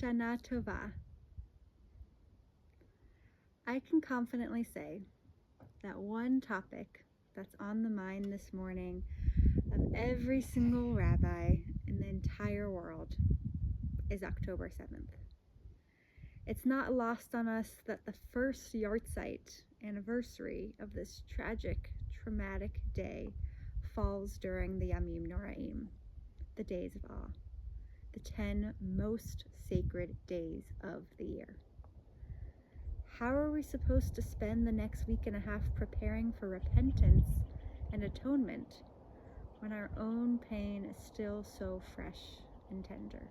Shana Tova. I can confidently say that one topic that's on the mind this morning of every single rabbi in the entire world is October 7th. It's not lost on us that the first yahrzeit anniversary of this tragic, traumatic day falls during the Yamim Noraim, the days of awe, the 10 most sacred days of the year. How are we supposed to spend the next week and a half preparing for repentance and atonement when our own pain is still so fresh and tender?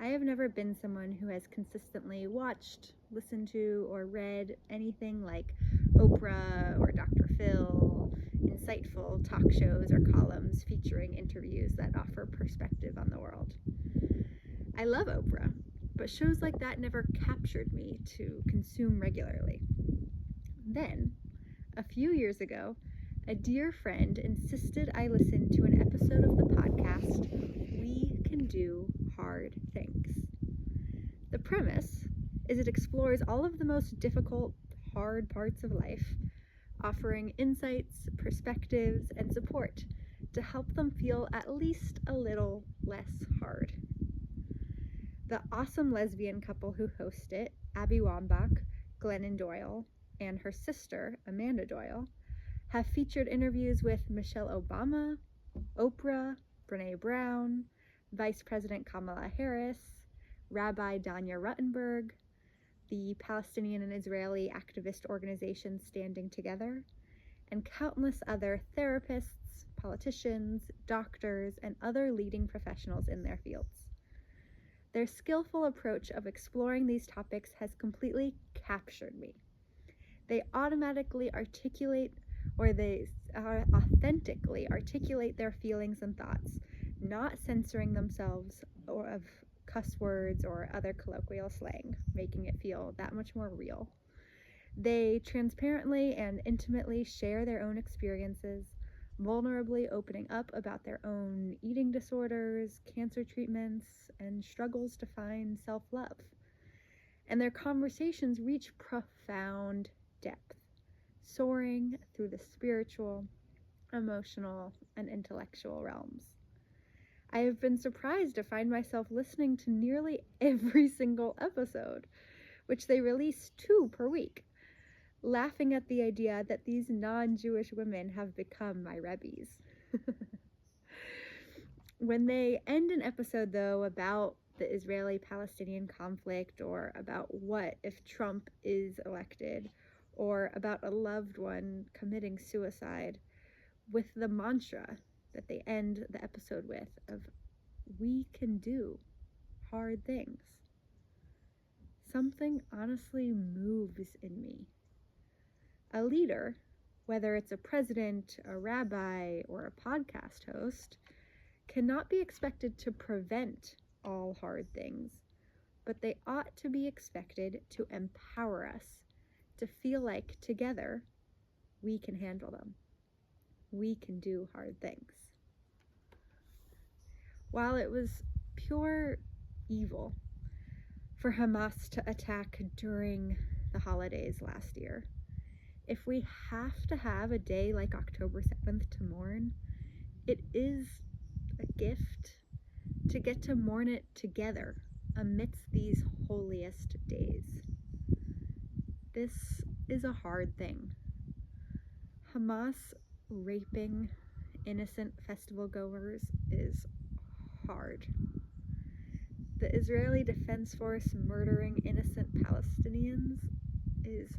I have never been someone who has consistently watched, listened to, or read anything like Oprah or Dr. Phil, insightful talk shows or columns featuring interviews that offer perspective on the world. I love Oprah, but shows like that never captured me to consume regularly. Then, a few years ago, a dear friend insisted I listen to an episode of the podcast, We Can Do Hard Things. The premise is it explores all of the most difficult, hard parts of life, offering insights, perspectives, and support to help them feel at least a little less hard. The awesome lesbian couple who host it, Abby Wambach, Glennon Doyle, and her sister, Amanda Doyle, have featured interviews with Michelle Obama, Oprah, Brene Brown, Vice President Kamala Harris, Rabbi Danya Ruttenberg, the Palestinian and Israeli activist organization Standing Together, and countless other therapists, politicians, doctors, and other leading professionals in their fields. Their skillful approach of exploring these topics has completely captured me. They authentically articulate their feelings and thoughts, not censoring themselves or of cuss words or other colloquial slang, making it feel that much more real. They transparently and intimately share their own experiences, vulnerably opening up about their own eating disorders, cancer treatments, and struggles to find self-love. And their conversations reach profound depth, soaring through the spiritual, emotional, and intellectual realms. I have been surprised to find myself listening to nearly every single episode, which they release 2 per week, laughing at the idea that these non-Jewish women have become my rebbes. When they end an episode, though, about the Israeli-Palestinian conflict, or about what if Trump is elected, or about a loved one committing suicide, with the mantra that they end the episode with of, we can do hard things, something honestly moves in me. A leader, whether it's a president, a rabbi, or a podcast host, cannot be expected to prevent all hard things, but they ought to be expected to empower us to feel like together we can handle them. We can do hard things. While it was pure evil for Hamas to attack during the holidays last year, if we have to have a day like October 7th to mourn, it is a gift to get to mourn it together amidst these holiest days. This is a hard thing. Hamas raping innocent festival goers is hard. The Israeli Defense Force murdering innocent Palestinians is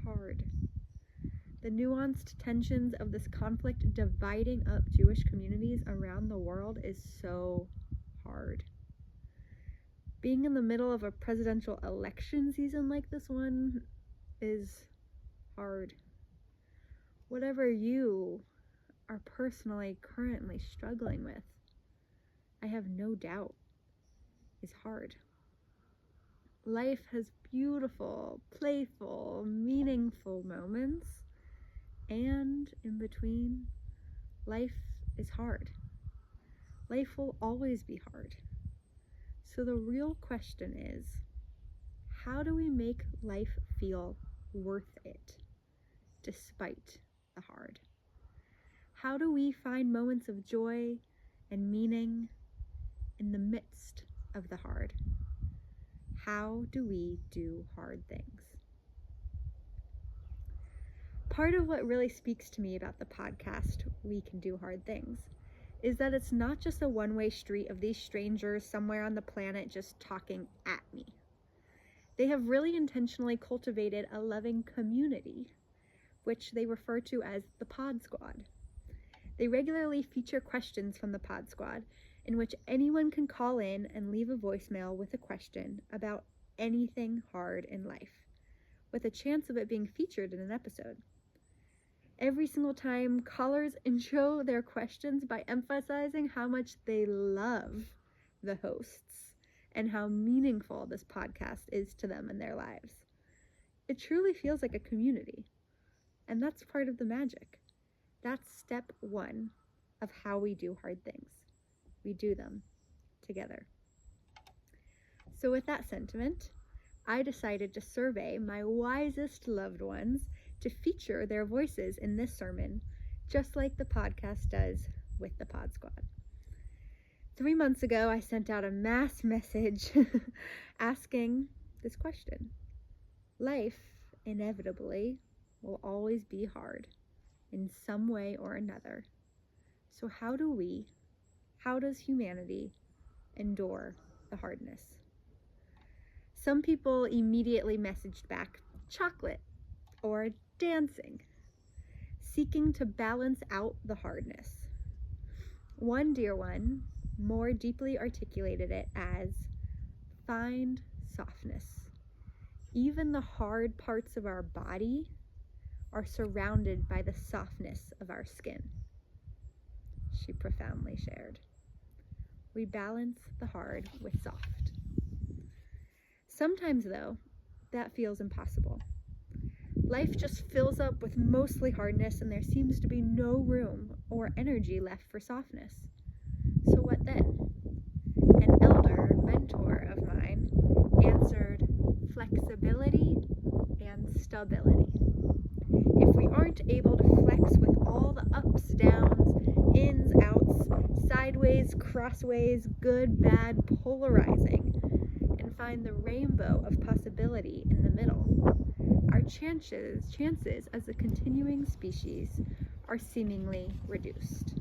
hard. The nuanced tensions of this conflict dividing up Jewish communities around the world is so hard. Being in the middle of a presidential election season like this one is hard. Whatever you are personally currently struggling with, I have no doubt, is hard. Life has beautiful, playful, meaningful moments, and in between, life is hard. Life will always be hard. So the real question is, how do we make life feel worth it despite the hard? How do we find moments of joy and meaning in the midst of the hard? How do we do hard things? Part of what really speaks to me about the podcast, We Can Do Hard Things, is that it's not just a one-way street of these strangers somewhere on the planet just talking at me. They have really intentionally cultivated a loving community, which they refer to as the Pod Squad. They regularly feature questions from the Pod Squad, in which anyone can call in and leave a voicemail with a question about anything hard in life, with a chance of it being featured in an episode. Every single time, callers intro their questions by emphasizing how much they love the hosts and how meaningful this podcast is to them in their lives. It truly feels like a community, and that's part of the magic. That's step one of how we do hard things. We do them together. So with that sentiment, I decided to survey my wisest loved ones to feature their voices in this sermon, just like the podcast does with the Pod Squad. 3 months ago, I sent out a mass message asking this question. Life, inevitably, will always be hard in some way or another. So how does humanity endure the hardness? Some people immediately messaged back chocolate or dancing, seeking to balance out the hardness. One dear one more deeply articulated it as find softness. Even the hard parts of our body are surrounded by the softness of our skin. She profoundly shared. We balance the hard with soft. Sometimes, though, that feels impossible. Life just fills up with mostly hardness, and there seems to be no room or energy left for softness. So what then? An elder mentor of mine answered, flexibility and stability. If we aren't able to flex with all the ups, downs, ins, outs, sideways, crossways, good, bad, polarizing, and find the rainbow of possibility in the middle, our chances as a continuing species are seemingly reduced.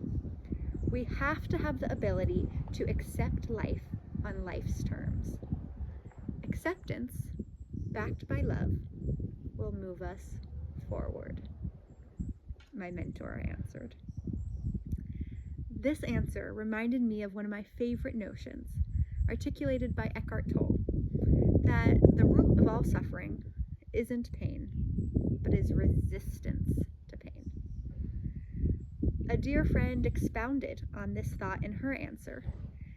We have to have the ability to accept life on life's terms. Acceptance, backed by love, will move us forward, my mentor answered. This answer reminded me of one of my favorite notions, articulated by Eckhart Tolle, that the root of all suffering isn't pain, but is resistance to pain. A dear friend expounded on this thought in her answer,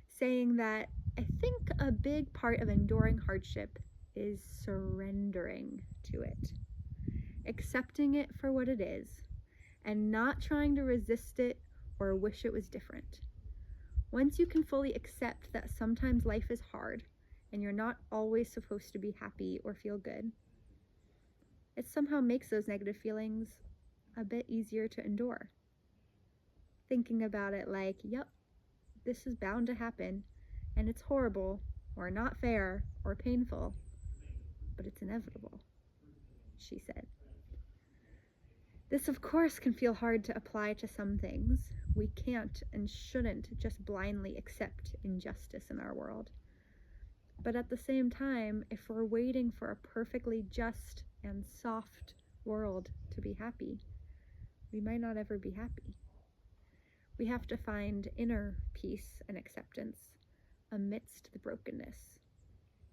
saying that I think a big part of enduring hardship is surrendering to it, accepting it for what it is, and not trying to resist it or wish it was different. Once you can fully accept that sometimes life is hard and you're not always supposed to be happy or feel good, it somehow makes those negative feelings a bit easier to endure. Thinking about it like, yep, this is bound to happen, and it's horrible, or not fair, or painful, but it's inevitable, she said. This, of course, can feel hard to apply to some things. We can't and shouldn't just blindly accept injustice in our world. But at the same time, if we're waiting for a perfectly just and soft world to be happy, we might not ever be happy. We have to find inner peace and acceptance amidst the brokenness.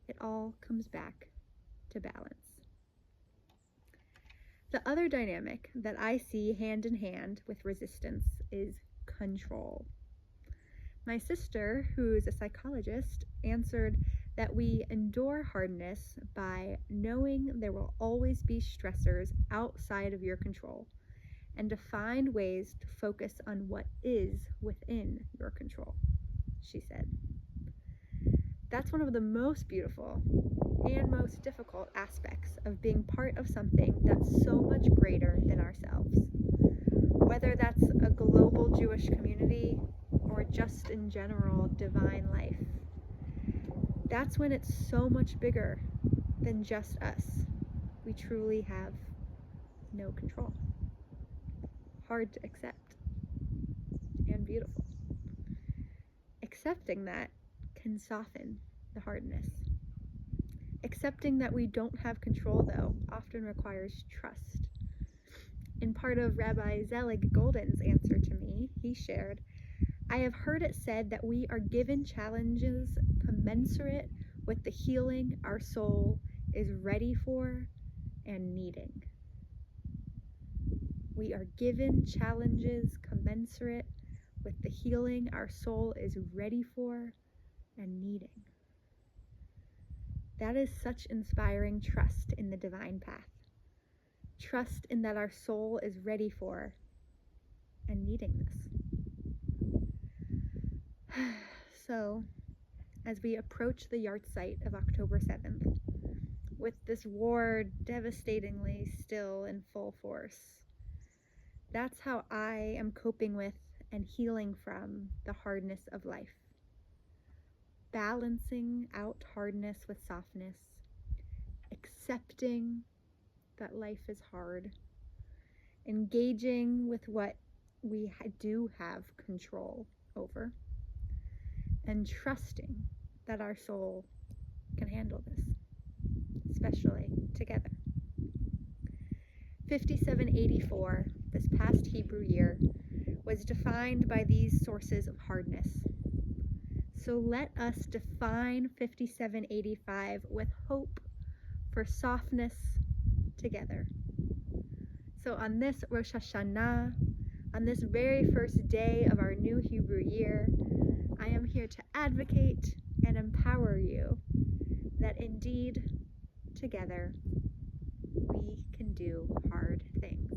It all comes back to balance. The other dynamic that I see hand in hand with resistance is control. My sister, who's a psychologist, answered that we endure hardness by knowing there will always be stressors outside of your control, and to find ways to focus on what is within your control. she said. That's one of the most beautiful and most difficult aspects of being part of something that's so much greater than ourselves. Whether that's a global Jewish community or just in general divine life. That's when it's so much bigger than just us. We truly have no control. Hard to accept and beautiful. Accepting that can soften the hardness. Accepting that we don't have control, though, often requires trust. In part of Rabbi Zelig Golden's answer to me, he shared, I have heard it said that we are given challenges commensurate with the healing our soul is ready for and needing. We are given challenges commensurate with the healing our soul is ready for and needing. That is such inspiring trust in the divine path. Trust in that our soul is ready for and needing this. So, as we approach the yahrzeit of October 7th, with this war devastatingly still in full force, that's how I am coping with and healing from the hardness of life. Balancing out hardness with softness, accepting that life is hard, engaging with what we do have control over, and trusting that our soul can handle this, especially together. 5784, this past Hebrew year, was defined by these sources of hardness. So let us define 5785 with hope for softness together. So on this Rosh HaShanah, on this very first day of our new Hebrew year, I am here to advocate and empower you that indeed, together, we can do hard things.